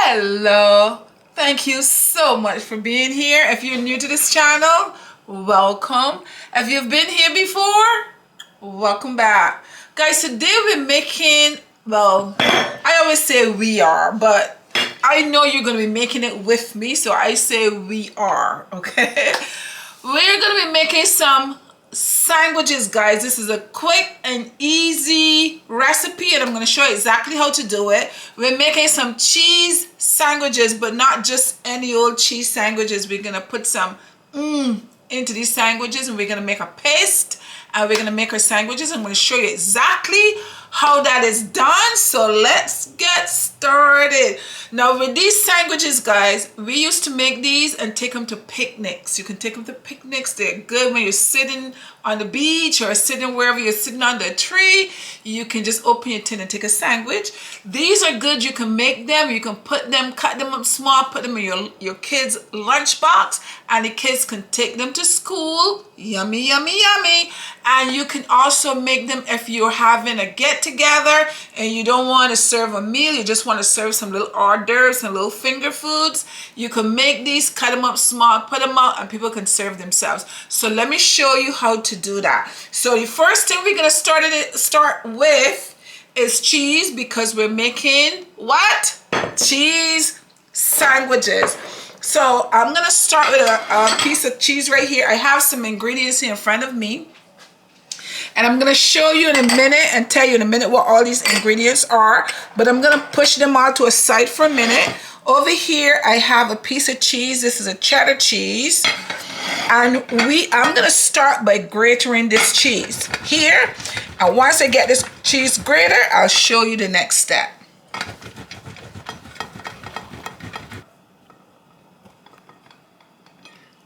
Hello, thank you so much for being here. If you're new to this channel, welcome. If you've been here before, welcome back. Guys, today we're making, well, I always say we are, but I know you're going to be making it with me, so I say we are, okay? We're going to be making some sandwiches, guys. This is a quick and easy recipe, and I'm going to show you exactly how to do it. We're making some cheese sandwiches, but not just any old cheese sandwiches. We're going to put some into these sandwiches, and we're going to make a paste, and we're going to make our sandwiches. I'm going to show you exactly how that is done. So let's get started. Now with these sandwiches, guys, we used to make these and take them to picnics. You can take them to picnics. They're good when you're sitting on the beach or sitting wherever you're sitting under a tree. You can just open your tin and take a sandwich. These are good. You can make them. You can put them, cut them up small, put them in your kids' lunchbox, and the kids can take them to school. Yummy, yummy, yummy. And you can also make them if you're having a get together and you don't want to serve a meal, you just want to serve some little hors d'oeuvres and little finger foods. You can make these, cut them up small, put them out, and people can serve themselves. So let me show you how to do that. So the first thing we're going to start with is cheese, because we're making what? Cheese sandwiches. So I'm going to start with a piece of cheese right here. I have some ingredients here in front of me, and I'm going to show you in a minute and tell you in a minute what all these ingredients are, but I'm going to push them all to a side for a minute. Over here, I have a piece of cheese. This is a cheddar cheese. And I'm going to start by grating this cheese here. And once I get this cheese grater, I'll show you the next step.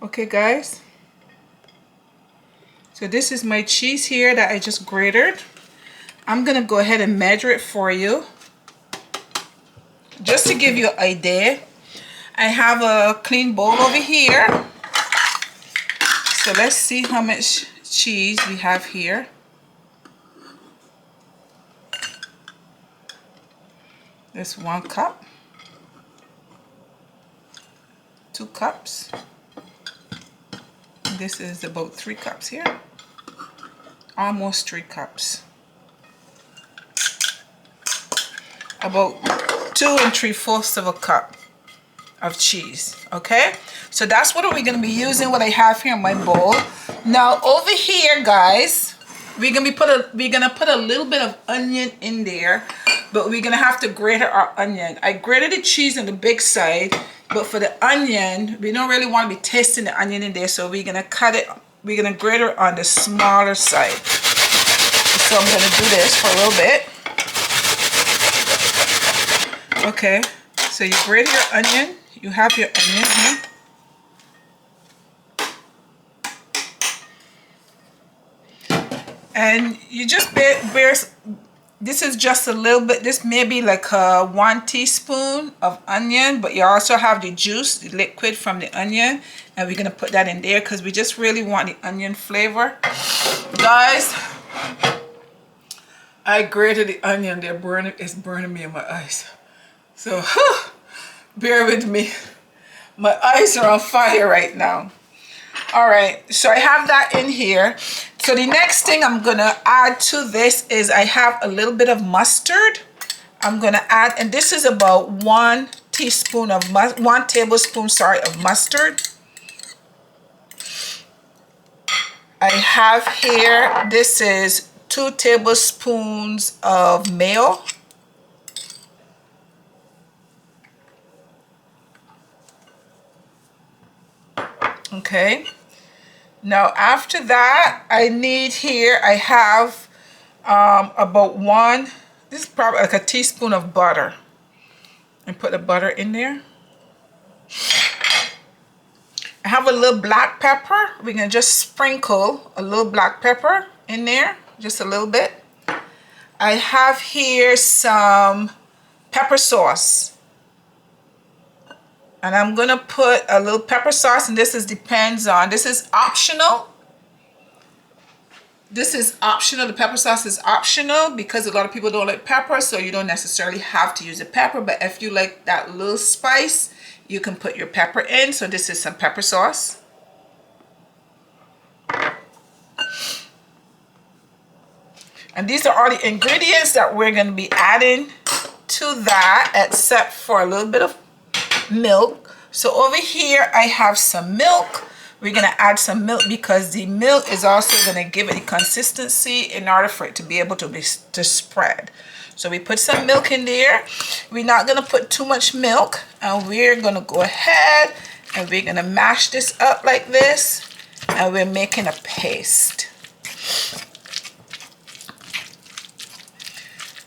Okay, guys. So this is my cheese here that I just grated. I'm going to go ahead and measure it for you, just to give you an idea. I have a clean bowl over here. So let's see how much cheese we have here. This 1 cup, 2 cups. This is about 3 cups here. Almost 3 cups. About 2 3/4 of a cup of cheese. Okay, so that's what we're going to be using, what I have here in my bowl. Now over here, guys, we're going to put a little bit of onion in there, but we're going to have to grate our onion. I grated the cheese on the big side, but for the onion, we don't really want to be tasting the onion in there, so we're going to cut it, we're going to grate it on the smaller side. So I'm going to do this for a little bit. Okay, so you grate your onion. You have your onion here. And you just bear, this is just a little bit, this may be like a 1 teaspoon of onion, but you also have the juice, the liquid from the onion, and we're gonna put that in there because we just really want the onion flavor. Guys, I grated the onion, it's burning me in my eyes. So, bear with me. My eyes are on fire right now. All right, so I have that in here. So the next thing I'm gonna add to this is I have a little bit of mustard. I'm gonna add, and this is about 1 tablespoon, of mustard. I have here, this is 2 tablespoons of mayo. Okay, now after that, I need here, I have about this is probably like a teaspoon of butter, and put the butter in there. I have a little black pepper. We're gonna just sprinkle a little black pepper in there, just a little bit. I have here some pepper sauce. And I'm gonna put a little pepper sauce, and this is optional. This is optional. The pepper sauce is optional because a lot of people don't like pepper, so you don't necessarily have to use the pepper. But if you like that little spice, you can put your pepper in. So this is some pepper sauce. And these are all the ingredients that we're going to be adding to that, except for a little bit of milk. So over here I have some milk. We're going to add some milk because the milk is also going to give it the consistency in order for it to be able to spread. So we put some milk in there. We're not going to put too much milk, and we're going to go ahead and we're going to mash this up like this, and we're making a paste.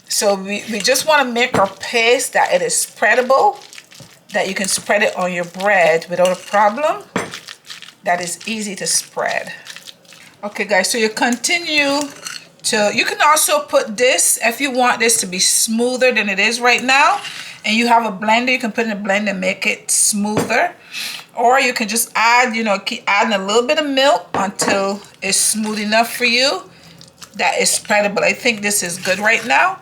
So we just want to make our paste that it is spreadable, that you can spread it on your bread without a problem, that is easy to spread. Okay guys, so you continue to, you can also put this, if you want this to be smoother than it is right now, and you have a blender, you can put in a blender and make it smoother. Or you can just add, keep adding a little bit of milk until it's smooth enough for you that is spreadable. I think this is good right now.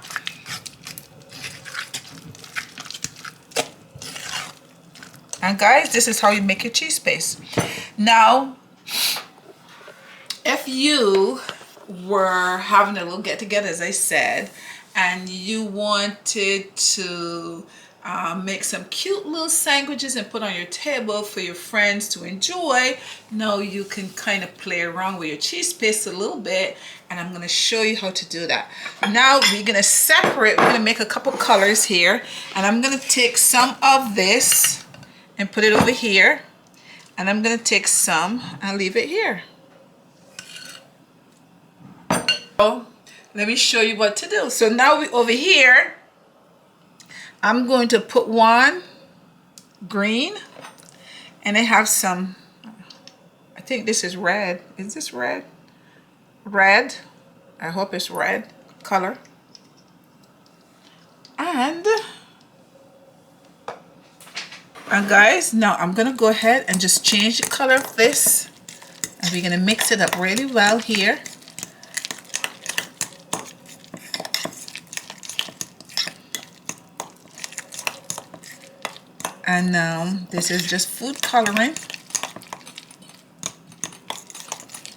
And guys, this is how you make your cheese paste. Now, if you were having a little get together, as I said, and you wanted to make some cute little sandwiches and put on your table for your friends to enjoy, now you can kind of play around with your cheese paste a little bit, and I'm going to show you how to do that. Now we're going to separate, we're going to make a couple colors here, and I'm going to take some of this and put it over here, and I'm going to take some and leave it here. So let me show you what to do. So now we over here, I'm going to put one green, and I have some, I think this is red. Is this red? Red. I hope it's red color. And guys, now I'm gonna go ahead and just change the color of this, and we're gonna mix it up really well here. And now this is just food coloring,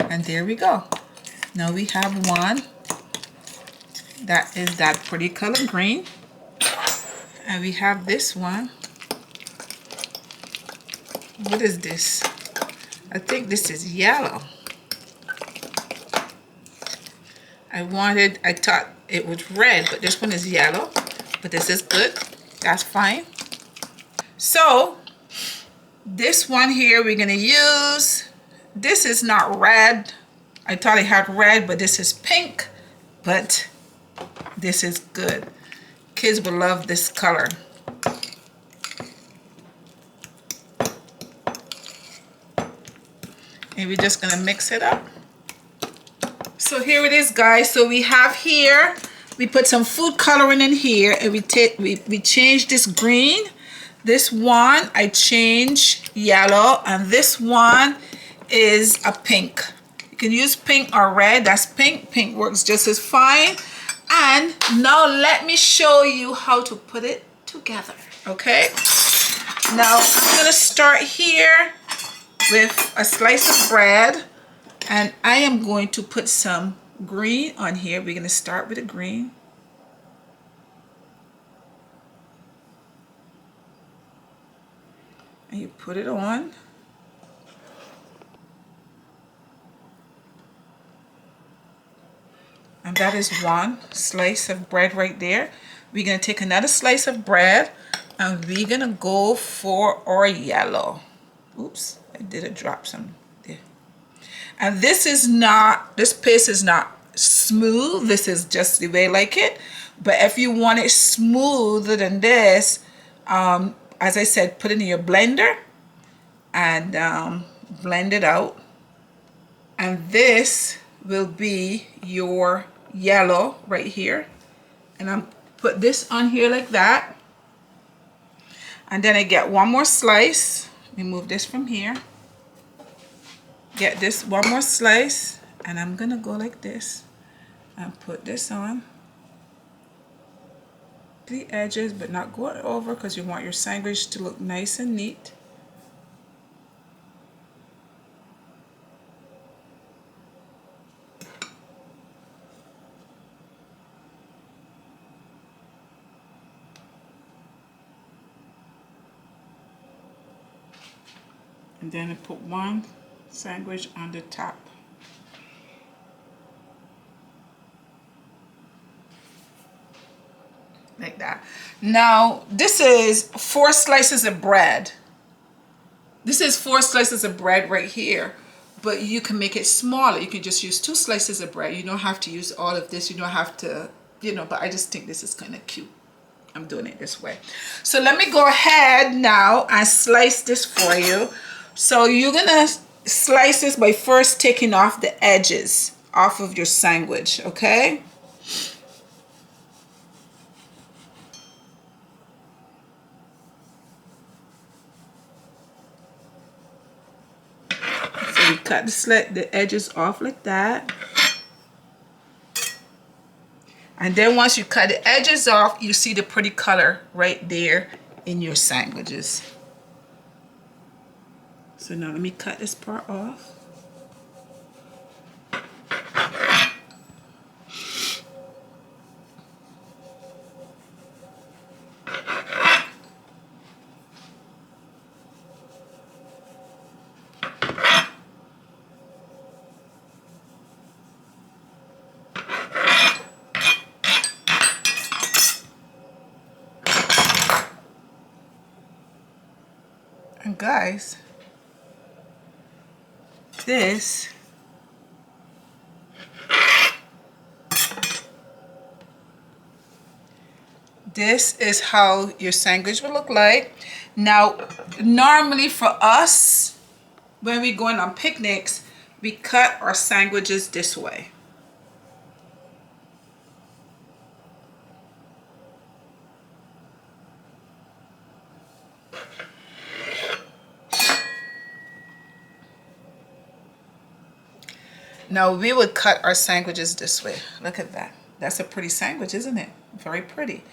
and there we go. Now we have one that is that pretty color green, and we have this one. What is this? I think this is yellow. I thought it was red, but this one is yellow. But this is good. That's fine. So this one here we're gonna use. This is not red. I thought it had red, but this is pink. But this is good. Kids will love this color. And we're just gonna mix it up. So here it is, guys. So we have here, we put some food coloring in here, and we change this green. This one I change yellow, and this one is a pink. You can use pink or red. That's pink. Pink works just as fine. And now let me show you how to put it together. Okay. Now I'm gonna start here with a slice of bread, and I am going to put some green on here. We're going to start with the green. And you put it on. And that is one slice of bread right there. We're going to take another slice of bread, and we're going to go for our yellow. Oops. I did drop some there. And this paste is not smooth. This is just the way I like it. But if you want it smoother than this, as I said, put it in your blender and blend it out. And this will be your yellow right here. And I'm put this on here like that. And then I get one more slice. Let me move this from here. Get this one more slice, And I'm gonna go like this and put this on the edges, but not going over, because you want your sandwich to look nice and neat. And then I put one sandwich on the top. Like that. Now, this is 4 slices of bread. This is 4 slices of bread right here. But you can make it smaller. You can just use 2 slices of bread. You don't have to use all of this. You don't have to, but I just think this is kind of cute. I'm doing it this way. So let me go ahead now and slice this for you. So you're gonna slice this by first taking off the edges off of your sandwich, okay? So you cut the edges off like that. And then once you cut the edges off, you see the pretty color right there in your sandwiches. So now let me cut this part off. And guys, this is how your sandwich will look like. Now, normally for us, when we're going on picnics, we cut our sandwiches this way. Now, we would cut our sandwiches this way. Look at that. That's a pretty sandwich, isn't it? Very pretty.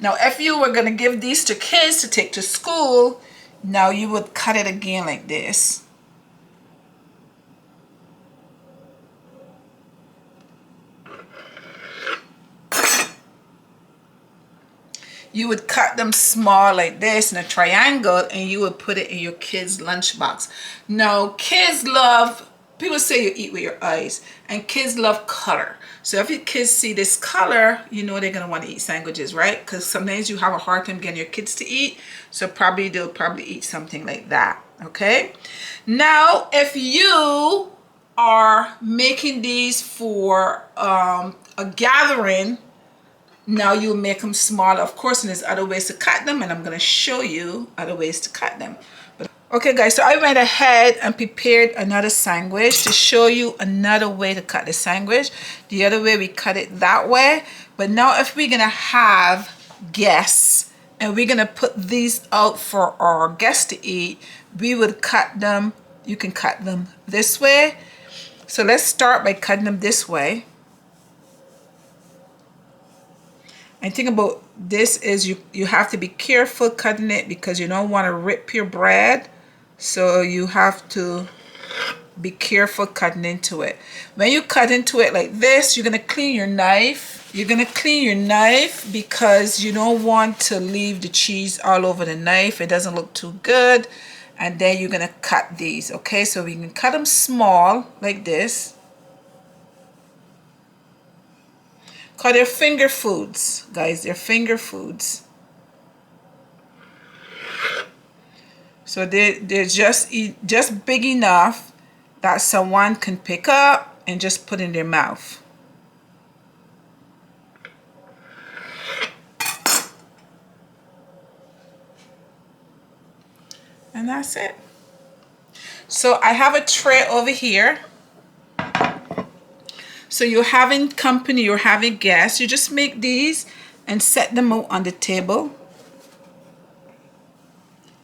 Now, if you were going to give these to kids to take to school, now you would cut it again like this. You would cut them small like this in a triangle, and you would put it in your kids' lunchbox. Now, kids love, people say you eat with your eyes, and kids love color. So if your kids see this color, you know they're going to want to eat sandwiches, right? Because sometimes you have a hard time getting your kids to eat. So they'll probably eat something like that, okay? Now, if you are making these for a gathering, now you make them smaller, of course, and there's other ways to cut them, and I'm going to show you other ways to cut them. Okay guys, so I went ahead and prepared another sandwich to show you another way to cut the sandwich. The other way we cut it that way, but now if we're gonna have guests and we're gonna put these out for our guests to eat, we would cut them, you can cut them this way. So let's start by cutting them this way. And think about this is you have to be careful cutting it because you don't want to rip your bread. So you have to be careful cutting into it. When you cut into it like this, you're going to clean your knife. You're going to clean your knife because you don't want to leave the cheese all over the knife. It doesn't look too good. And then you're going to cut these, okay? So we can cut them small like this. Because they're finger foods, guys. They're finger foods. So they're just big enough that someone can pick up and just put in their mouth. And that's it. So I have a tray over here. So you're having company, you're having guests. You just make these and set them out on the table.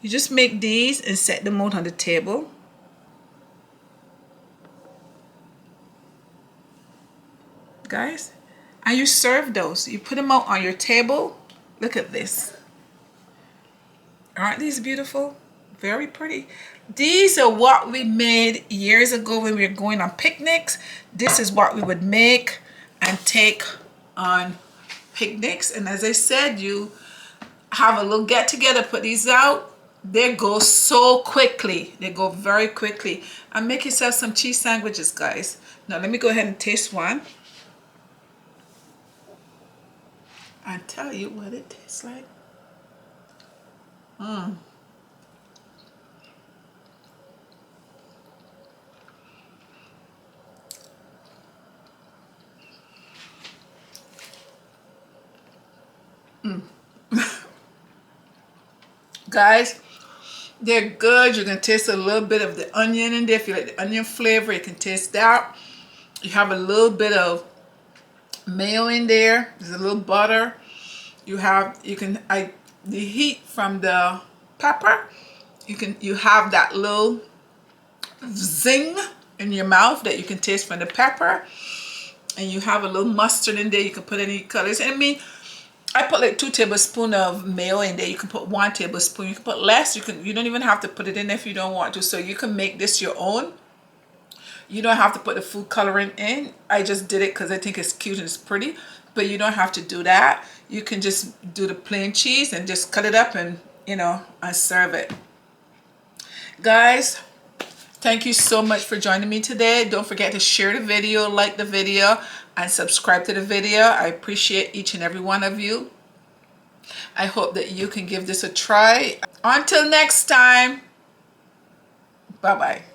You just make these and set them out on the table. and you serve those. You put them out on your table. Look at this. Aren't these beautiful? Very pretty. These are what we made years ago when we were going on picnics. This is what we would make and take on picnics. And as I said, you have a little get together, put these out. They go so quickly. They go very quickly. And make yourself some cheese sandwiches, guys. Now let me go ahead and taste one. I'll tell you what it tastes like. Guys, they're good. You can taste a little bit of the onion in there. If you like the onion flavor, you can taste that. You have a little bit of mayo in there. There's a little butter. The heat from the pepper. You have that little zing in your mouth that you can taste from the pepper. And you have a little mustard in there. You can put any colors. I mean, I put like 2 tablespoons of mayo in there. You can put 1 tablespoon. You can put less. You don't even have to put it in if you don't want to. So you can make this your own. You don't have to put the food coloring in. I just did it because I think it's cute and it's pretty. But you don't have to do that. You can just do the plain cheese and just cut it up and, and serve it. Guys, thank you so much for joining me today. Don't forget to share the video, like the video, and subscribe to the video. I appreciate each and every one of you. I hope that you can give this a try. Until next time, bye-bye.